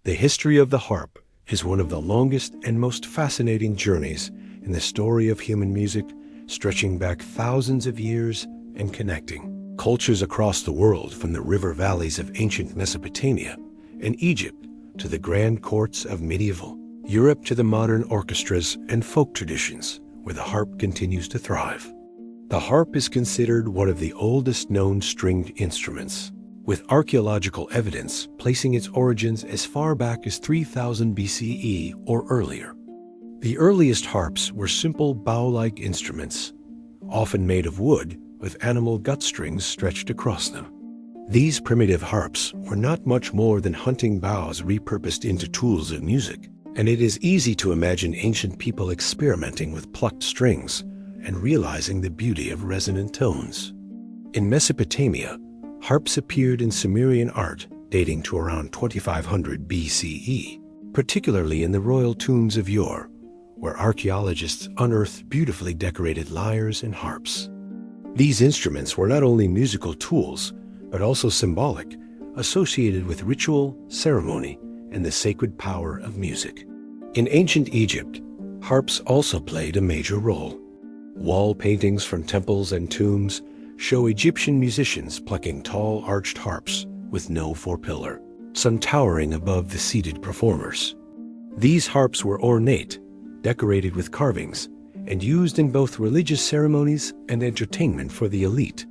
The history of the harp is one of the longest and most fascinating journeys in the story of human music, stretching back thousands of years and connecting cultures across the world, from the river valleys of ancient Mesopotamia and Egypt to the grand courts of medieval Europe, to the modern orchestras and folk traditions where the harp continues to thrive. The harp is considered one of the oldest known stringed instruments, with archaeological evidence placing its origins as far back as 3000 BCE or earlier. The earliest harps were simple bow-like instruments, often made of wood with animal gut strings stretched across them. These primitive harps were not much more than hunting bows repurposed into tools of music, and it is easy to imagine ancient people experimenting with plucked strings and realizing the beauty of resonant tones. In Mesopotamia, harps appeared in Sumerian art dating to around 2500 BCE, particularly in the royal tombs of yore, where archaeologists unearthed beautifully decorated lyres and harps. These instruments were not only musical tools, but also symbolic, associated with ritual, ceremony, and the sacred power of music. In ancient Egypt, harps also played a major role. Wall paintings from temples and tombs show Egyptian musicians plucking tall arched harps with no four-pillar, some towering above the seated performers. These harps were ornate, decorated with carvings, and used in both religious ceremonies and entertainment for the elite.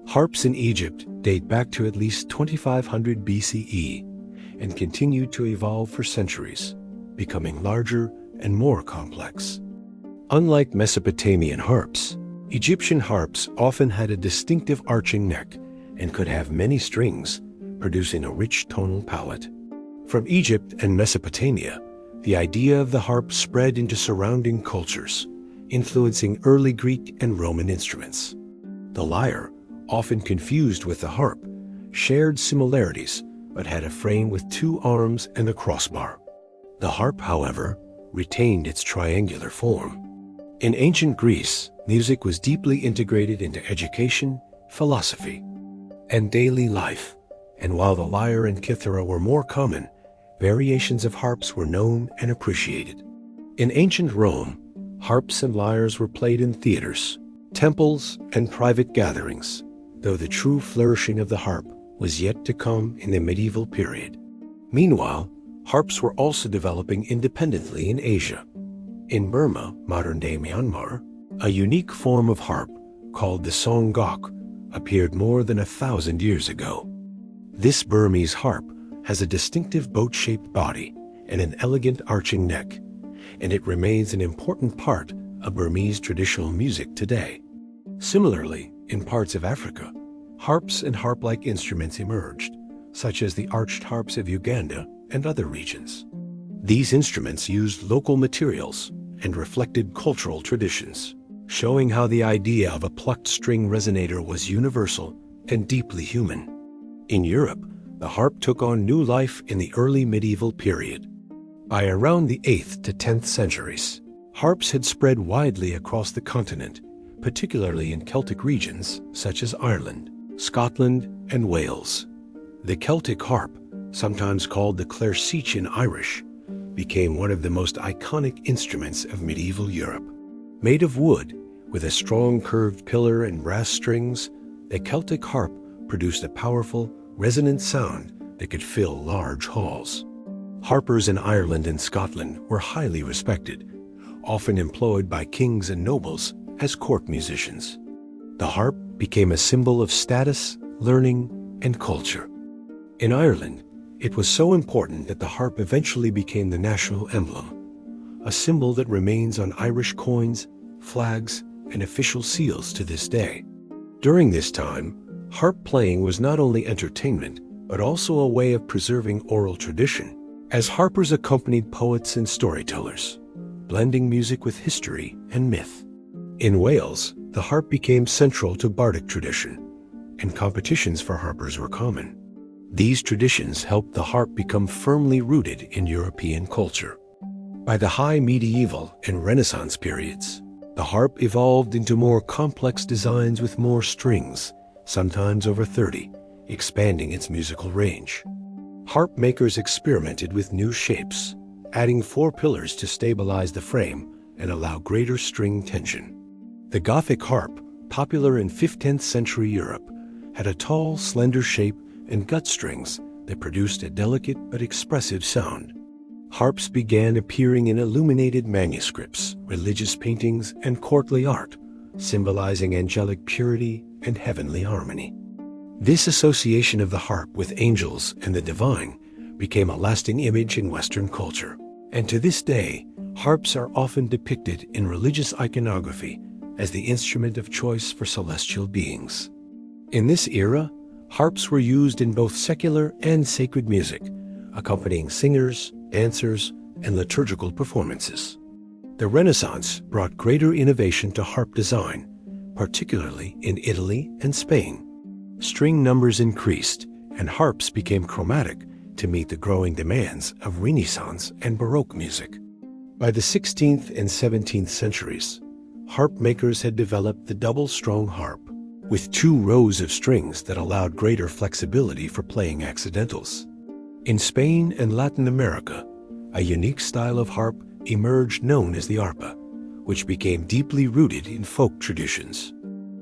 Harps in Egypt date back to at least 2500 BCE and continued to evolve for centuries, becoming larger and more complex. Unlike Mesopotamian harps, Egyptian harps often had a distinctive arching neck and could have many strings, producing a rich tonal palette. From Egypt and Mesopotamia, the idea of the harp spread into surrounding cultures, influencing early Greek and Roman instruments. The lyre, often confused with the harp, shared similarities but had a frame with two arms and a crossbar. The harp, however, retained its triangular form. In ancient Greece, music was deeply integrated into education, philosophy, and daily life, and while the lyre and kithara were more common, variations of harps were known and appreciated. In ancient Rome, harps and lyres were played in theaters, temples, and private gatherings, though the true flourishing of the harp was yet to come in the medieval period. Meanwhile, harps were also developing independently in Asia. In Burma, modern-day Myanmar, a unique form of harp called the songok appeared more than 1,000 years ago. This Burmese harp has a distinctive boat-shaped body and an elegant arching neck, and it remains an important part of Burmese traditional music today. Similarly, in parts of Africa, harps and harp-like instruments emerged, such as the arched harps of Uganda and other regions. These instruments used local materials and reflected cultural traditions, showing how the idea of a plucked string resonator was universal and deeply human. In Europe, the harp took on new life in the early medieval period. By around the 8th to 10th centuries, harps had spread widely across the continent, particularly in Celtic regions such as Ireland, Scotland, and Wales. The Celtic harp, sometimes called the clairseach in Irish, became one of the most iconic instruments of medieval Europe. Made of wood, with a strong curved pillar and brass strings, the Celtic harp produced a powerful, resonant sound that could fill large halls. Harpers in Ireland and Scotland were highly respected, often employed by kings and nobles as court musicians. The harp became a symbol of status, learning, and culture. In Ireland, it was so important that the harp eventually became the national emblem, a symbol that remains on Irish coins, flags, and official seals to this day. During this time, harp playing was not only entertainment, but also a way of preserving oral tradition, as harpers accompanied poets and storytellers, blending music with history and myth. In Wales, the harp became central to bardic tradition, and competitions for harpers were common. These traditions helped the harp become firmly rooted in European culture. By the high medieval and Renaissance periods, the harp evolved into more complex designs with more strings, sometimes over 30, expanding its musical range. Harp makers experimented with new shapes, adding 4 pillars to stabilize the frame and allow greater string tension. The Gothic harp, popular in 15th century Europe, had a tall, slender shape and gut strings that produced a delicate but expressive sound. Harps began appearing in illuminated manuscripts, religious paintings, and courtly art, symbolizing angelic purity and heavenly harmony. This association of the harp with angels and the divine became a lasting image in Western culture. And to this day, harps are often depicted in religious iconography as the instrument of choice for celestial beings. In this era, harps were used in both secular and sacred music, accompanying singers, dancers, and liturgical performances. The Renaissance brought greater innovation to harp design, particularly in Italy and Spain. String numbers increased, and harps became chromatic to meet the growing demands of Renaissance and Baroque music. By the 16th and 17th centuries, harp makers had developed the double-strung harp, with 2 rows of strings that allowed greater flexibility for playing accidentals. In Spain and Latin America, a unique style of harp emerged known as the arpa, which became deeply rooted in folk traditions.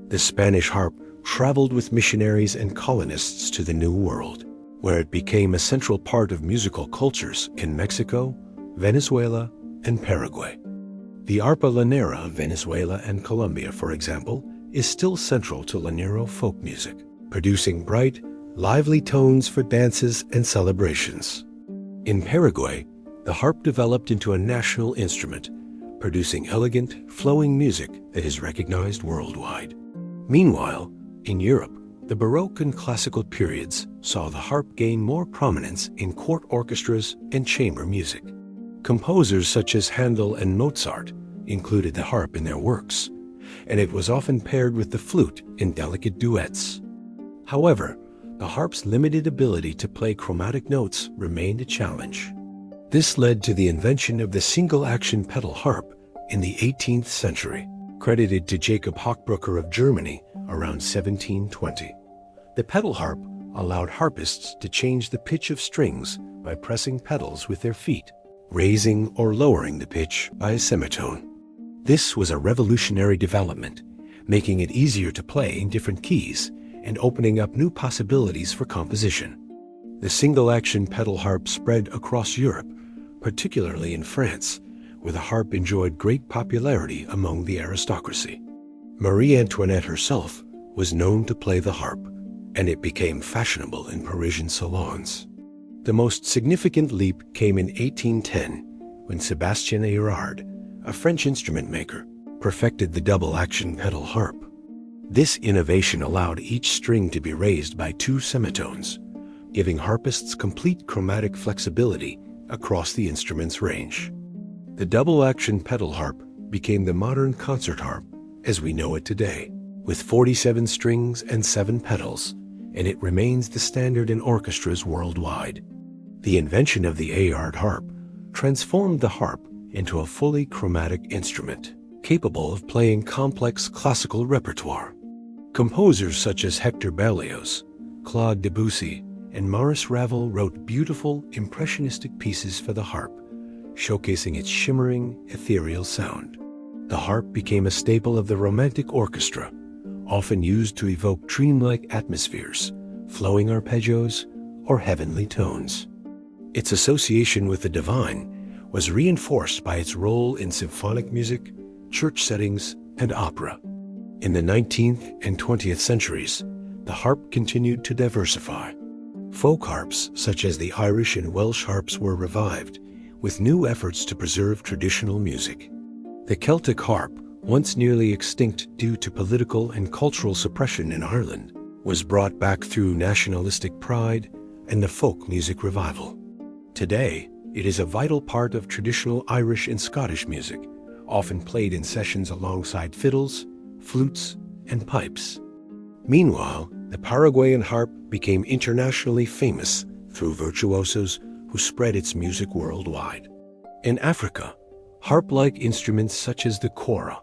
The Spanish harp traveled with missionaries and colonists to the New World, where it became a central part of musical cultures in Mexico, Venezuela, and Paraguay. The arpa llanera of Venezuela and Colombia, for example, is still central to llanero folk music, producing bright, lively tones for dances and celebrations. In Paraguay, the harp developed into a national instrument, producing elegant, flowing music that is recognized worldwide. Meanwhile, in Europe, the Baroque and classical periods saw the harp gain more prominence in court orchestras and chamber music. Composers such as Handel and Mozart included the harp in their works, and it was often paired with the flute in delicate duets. However, the harp's limited ability to play chromatic notes remained a challenge. This led to the invention of the single-action pedal harp in the 18th century, credited to Jacob Hochbrucker of Germany around 1720. The pedal harp allowed harpists to change the pitch of strings by pressing pedals with their feet, raising or lowering the pitch by a semitone. This was a revolutionary development, making it easier to play in different keys and opening up new possibilities for composition. The single-action pedal harp spread across Europe, particularly in France, where the harp enjoyed great popularity among the aristocracy. Marie Antoinette herself was known to play the harp, and it became fashionable in Parisian salons. The most significant leap came in 1810, when Sébastien Érard, a French instrument maker, perfected the double-action pedal harp. This innovation allowed each string to be raised by 2 semitones, giving harpists complete chromatic flexibility across the instrument's range. The double-action pedal harp became the modern concert harp as we know it today, with 47 strings and 7 pedals, and it remains the standard in orchestras worldwide. The invention of the Érard harp transformed the harp into a fully chromatic instrument, capable of playing complex classical repertoire. Composers such as Hector Berlioz, Claude Debussy, and Maurice Ravel wrote beautiful, impressionistic pieces for the harp, showcasing its shimmering, ethereal sound. The harp became a staple of the Romantic orchestra, often used to evoke dreamlike atmospheres, flowing arpeggios, or heavenly tones. Its association with the divine was reinforced by its role in symphonic music, church settings, and opera. In the 19th and 20th centuries, the harp continued to diversify. Folk harps, such as the Irish and Welsh harps, were revived, with new efforts to preserve traditional music. The Celtic harp, once nearly extinct due to political and cultural suppression in Ireland, was brought back through nationalistic pride and the folk music revival. Today, it is a vital part of traditional Irish and Scottish music, often played in sessions alongside fiddles, flutes, and pipes. Meanwhile, the Paraguayan harp became internationally famous through virtuosos who spread its music worldwide. In Africa, harp-like instruments such as the kora,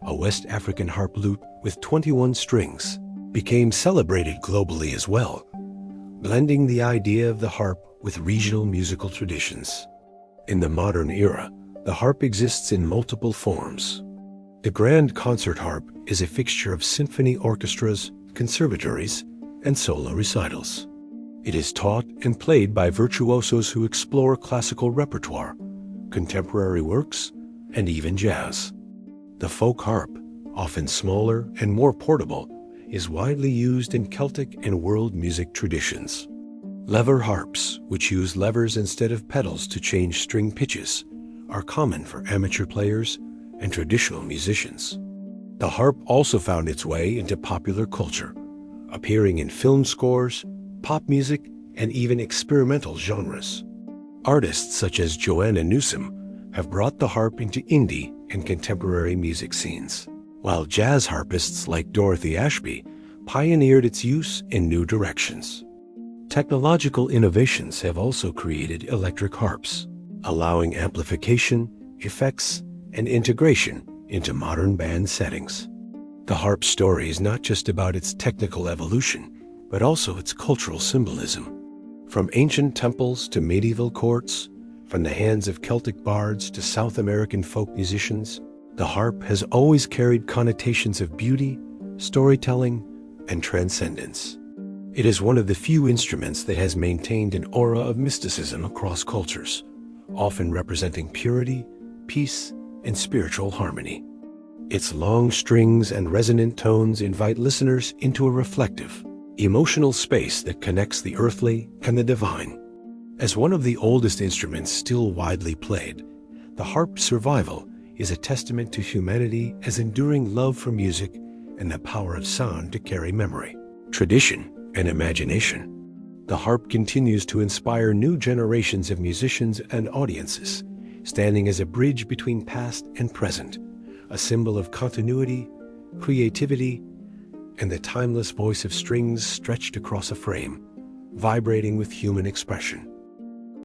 a West African harp lute with 21 strings, became celebrated globally as well. blending the idea of the harp with regional musical traditions. In the modern era, the harp exists in multiple forms. The grand concert harp is a fixture of symphony orchestras, conservatories, and solo recitals. It is taught and played by virtuosos who explore classical repertoire, contemporary works, and even jazz. The folk harp, often smaller and more portable, is widely used in Celtic and world music traditions. Lever harps, which use levers instead of pedals to change string pitches, are common for amateur players and traditional musicians. The harp also found its way into popular culture, appearing in film scores, pop music, and even experimental genres. Artists such as Joanna Newsom have brought the harp into indie and contemporary music scenes, while jazz harpists like Dorothy Ashby pioneered its use in new directions. Technological innovations have also created electric harps, allowing amplification, effects, and integration into modern band settings. The harp story is not just about its technical evolution, but also its cultural symbolism. From ancient temples to medieval courts, from the hands of Celtic bards to South American folk musicians, the harp has always carried connotations of beauty, storytelling, and transcendence. It is one of the few instruments that has maintained an aura of mysticism across cultures, often representing purity, peace, and spiritual harmony. Its long strings and resonant tones invite listeners into a reflective, emotional space that connects the earthly and the divine. As one of the oldest instruments still widely played, the harp's survival is a testament to humanity as enduring love for music and the power of sound to carry memory, tradition, and imagination. The harp continues to inspire new generations of musicians and audiences, standing as a bridge between past and present, a symbol of continuity, creativity, and the timeless voice of strings stretched across a frame, vibrating with human expression.